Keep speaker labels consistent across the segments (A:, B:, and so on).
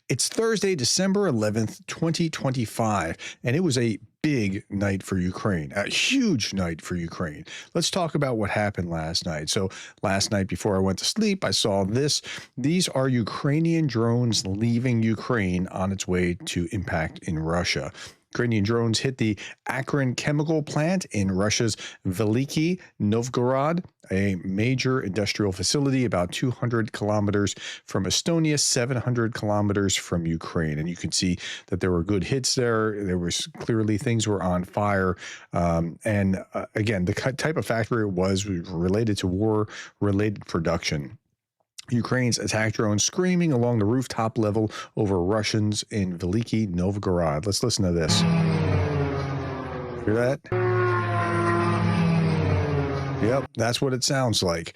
A: It's Thursday, December 11th, 2025, and it was a big night for Ukraine, a huge night for Ukraine. Let's talk about what happened last night. So, last night before I went to sleep, I saw this. These are Ukrainian drones leaving Ukraine on its way to impact in Russia. Ukrainian drones hit the Akron chemical plant in Russia's Veliki Novgorod, a major industrial facility about 200 kilometers from Estonia, 700 kilometers from Ukraine. And you can see that there were good hits there. There was clearly things were on fire. Again, the type of factory it was related to war-related production. Ukraine's attack drones screaming along the rooftop level over Russians in Veliki Novgorod. Let's listen to this. Hear that? Yep, that's what it sounds like.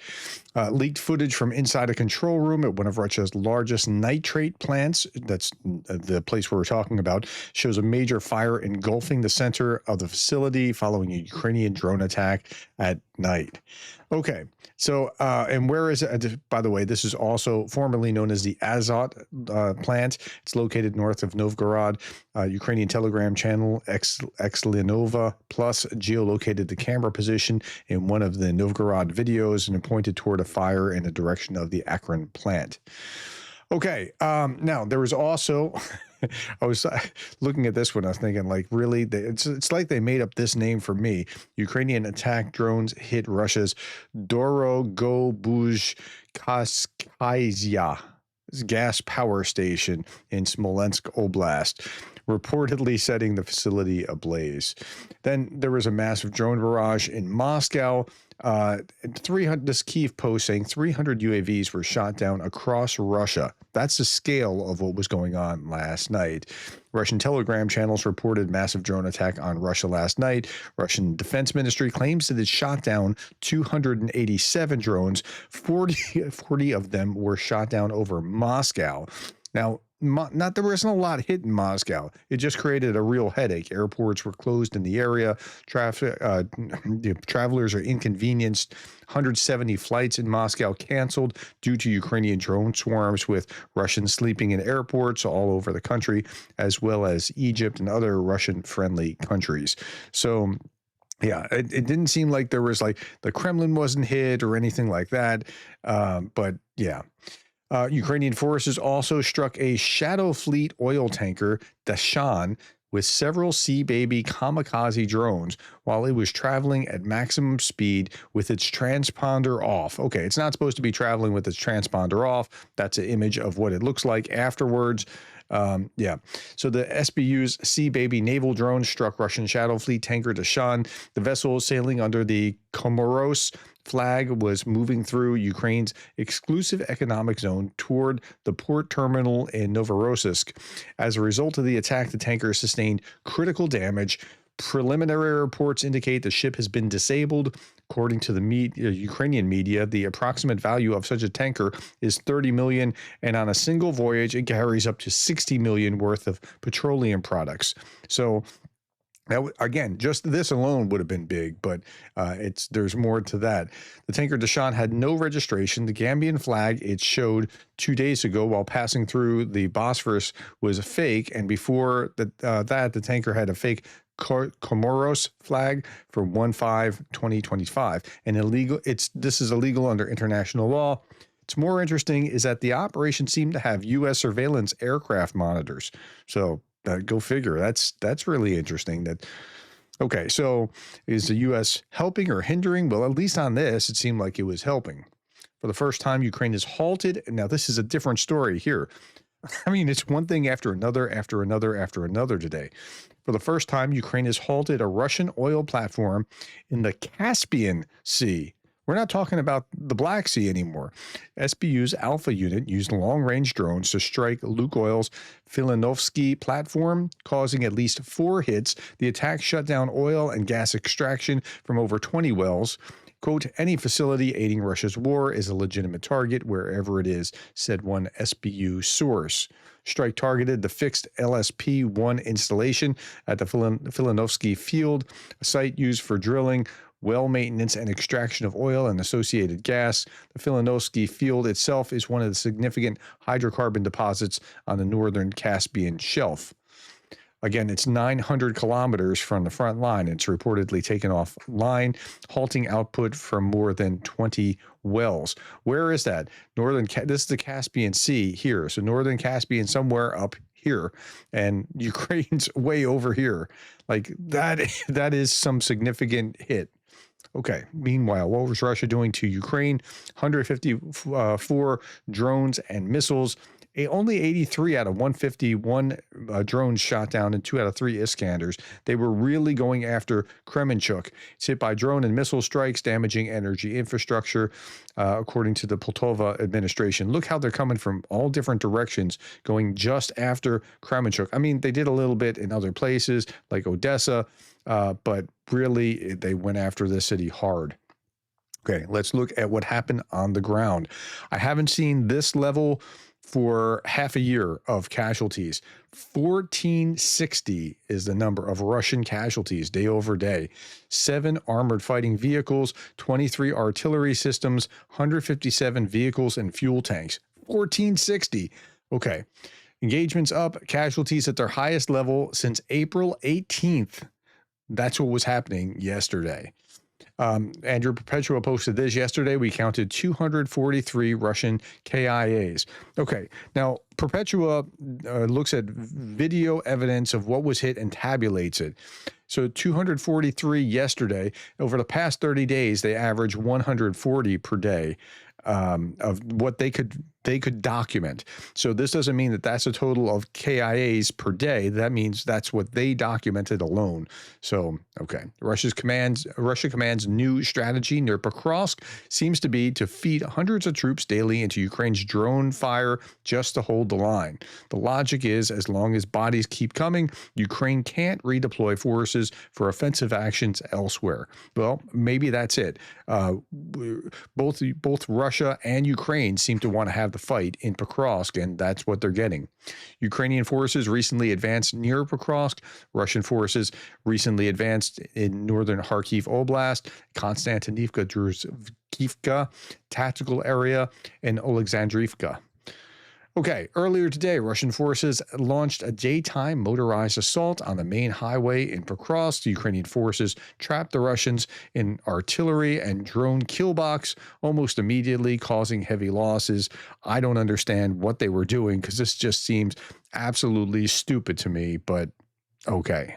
A: Leaked footage from inside a control room at one of Russia's largest nitrate plants, that's the place we're talking about, shows a major fire engulfing the center of the facility following a Ukrainian drone attack at night. Okay, so, and where is it? By the way, this is also formerly known as the Azot plant. It's located north of Novgorod. Ukrainian Telegram channel Xlinova Plus geolocated the camera position in one of the Novgorod videos and it pointed toward a fire in the direction of the Akron plant. Okay, now there was also, I was looking at this one, I was thinking, like, really, it's like they made up this name for me. Ukrainian attack drones hit Russia's Dorogobuzhskaya gas power station in Smolensk Oblast, reportedly setting the facility ablaze. Then there was a massive drone barrage in Moscow. 300, this Kyiv Post saying 300 UAVs were shot down across Russia. That's the scale of what was going on last night. Russian Telegram channels reported massive drone attack on Russia last night. Russian Defense Ministry claims that it shot down 287 drones. 40 of them were shot down over Moscow. Now, there wasn't a lot hit in Moscow. It just created a real headache. Airports were closed in the area. Travelers are inconvenienced. 170 flights in Moscow canceled due to Ukrainian drone swarms, with Russians sleeping in airports all over the country, as well as Egypt and other Russian-friendly countries. So, yeah, it didn't seem like there was, like, the Kremlin wasn't hit or anything like that. But yeah. Ukrainian forces also struck a Shadow Fleet oil tanker, Dashan, with several Sea Baby kamikaze drones while it was traveling at maximum speed with its transponder off. Okay, it's not supposed to be traveling with its transponder off. That's an image of what it looks like afterwards. Yeah. So the SBU's Sea Baby naval drone struck Russian Shadow Fleet tanker Dashan. The vessel sailing under the Comoros flag was moving through Ukraine's exclusive economic zone toward the port terminal in Novorossiysk. As a result of the attack, the tanker sustained critical damage. Preliminary reports indicate the ship has been disabled. According to the Ukrainian media, the approximate value of such a tanker is 30 million, and on a single voyage, it carries up to 60 million worth of petroleum products. So, that, again, just this alone would have been big, but there's more to that. The tanker Dashan had no registration. The Gambian flag it showed 2 days ago while passing through the Bosphorus was a fake, and before that, the tanker had a fake Comoros flag for 1/5/2025, and illegal. This is illegal under international law. What's more interesting is that the operation seemed to have U.S. surveillance aircraft monitors. So. Go figure. That's really interesting. Okay, so is the U.S. helping or hindering? Well, at least on this, it seemed like it was helping. For the first time, Ukraine has halted. Now, this is a different story here. I mean, it's one thing after another today. For the first time, Ukraine has halted a Russian oil platform in the Caspian Sea. We're not talking about the Black Sea anymore. SBU's Alpha unit used long-range drones to strike Lukoil's Filanovsky platform, causing at least 4 hits. The attack shut down oil and gas extraction from over 20 wells. Quote, any facility aiding Russia's war is a legitimate target wherever it is, said one SBU source. Strike targeted the fixed LSP-1 installation at the Filanovsky field, a site used for drilling well maintenance and extraction of oil and associated gas. The Filanovsky field itself is one of the significant hydrocarbon deposits on the northern Caspian shelf. Again, it's 900 kilometers from the front line. It's reportedly taken offline, halting output from more than 20 wells. Where is that? This is the Caspian Sea here. So northern Caspian somewhere up here, and Ukraine's way over here. Like that is some significant hit. Okay. Meanwhile, what was Russia doing to Ukraine? 154 drones and missiles. Only 83 out of 151 drones shot down and 2 out of 3 Iskanders. They were really going after Kremenchuk. It's hit by drone and missile strikes, damaging energy infrastructure, according to the Poltava administration. Look how they're coming from all different directions, going just after Kremenchuk. I mean, they did a little bit in other places like Odessa, but really they went after this city hard. Okay, let's look at what happened on the ground. I haven't seen this level for half a year of casualties. 1460 is the number of Russian casualties day over day. 7 armored fighting vehicles, 23 artillery systems, 157 vehicles and fuel tanks. 1460. Okay. Engagements up, casualties at their highest level since April 18th. That's what was happening yesterday. Andrew Perpetua posted this yesterday. We counted 243 Russian KIAs. Okay, now Perpetua looks at video evidence of what was hit and tabulates it. So 243 yesterday. Over the past 30 days, they average 140 per day of what they could document. So this doesn't mean that that's a total of KIAs per day. That means that's what they documented alone. So, okay. Russia commands new strategy near Pokrovsk seems to be to feed hundreds of troops daily into Ukraine's drone fire just to hold the line. The logic is, as long as bodies keep coming, Ukraine can't redeploy forces for offensive actions elsewhere. Well, maybe that's it. Both Russia and Ukraine seem to want to have the fight in Pokrovsk, and that's what they're getting. Ukrainian forces recently advanced near Pokrovsk. Russian forces recently advanced in northern Kharkiv Oblast, Konstantinivka, Druzhkivka, tactical area, and Alexandrivka. Okay, earlier today, Russian forces launched a daytime motorized assault on the main highway in Pokrovsk. The Ukrainian forces trapped the Russians in artillery and drone killbox almost immediately, causing heavy losses. I don't understand what they were doing because this just seems absolutely stupid to me, but okay.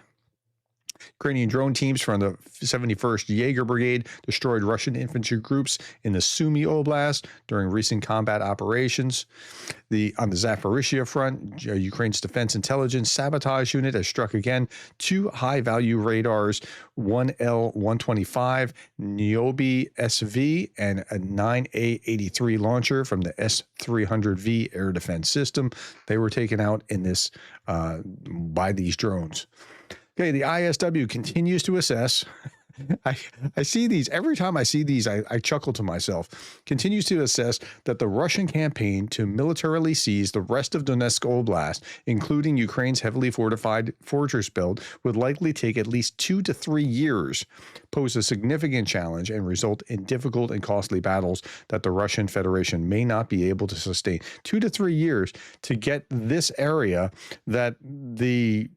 A: Ukrainian drone teams from the 71st Jaeger Brigade destroyed Russian infantry groups in the Sumy Oblast during recent combat operations. On the Zaporizhia front, Ukraine's Defense Intelligence Sabotage Unit has struck again 2 high-value radars, one L-125 Niobe SV and a 9A-83 launcher from the S-300V air defense system. They were taken out in this by these drones. Okay, the ISW continues to assess. I see these. Every time I see these, I chuckle to myself. Continues to assess that the Russian campaign to militarily seize the rest of Donetsk Oblast, including Ukraine's heavily fortified fortress belt, would likely take at least 2 to 3 years, pose a significant challenge, and result in difficult and costly battles that the Russian Federation may not be able to sustain. 2 to 3 years to get this area that the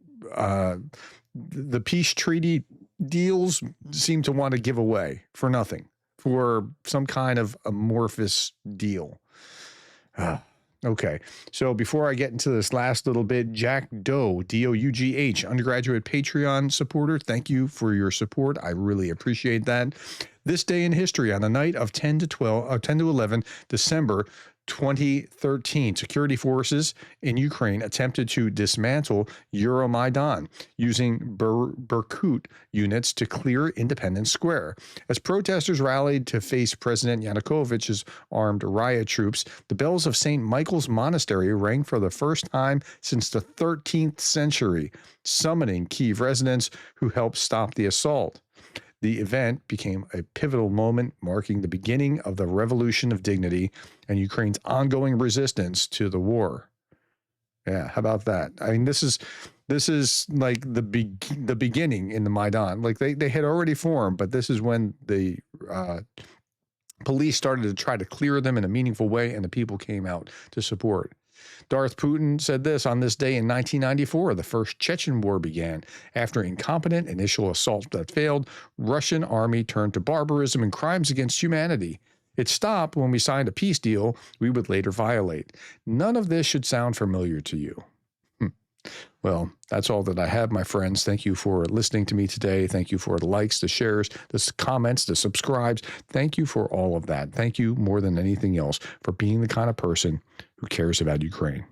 A: peace treaty deals seem to want to give away for nothing, for some kind of amorphous deal. Okay, so before I get into this last little bit, Jack Doe, D-O-U-G-H, undergraduate Patreon supporter, thank you for your support. I really appreciate that. This day in history, on the night of 10 to 11 December 2013, security forces in Ukraine attempted to dismantle Euromaidan using Berkut units to clear Independence Square. As protesters rallied to face President Yanukovych's armed riot troops, the bells of St. Michael's Monastery rang for the first time since the 13th century, summoning Kyiv residents who helped stop the assault. The event became a pivotal moment, marking the beginning of the Revolution of Dignity and Ukraine's ongoing resistance to the war. Yeah, how about that? I mean, this is This is like the beginning in the Maidan. Like they had already formed, but this is when the police started to try to clear them in a meaningful way, and the people came out to support. Darth Putin said this: on this day in 1994, the first Chechen war began. After incompetent initial assault that failed, Russian army turned to barbarism and crimes against humanity. It stopped when we signed a peace deal we would later violate. None of this should sound familiar to you. Well, that's all that I have, my friends. Thank you for listening to me today. Thank you for the likes, the shares, the comments, the subscribes. Thank you for all of that. Thank you more than anything else for being the kind of person who cares about Ukraine.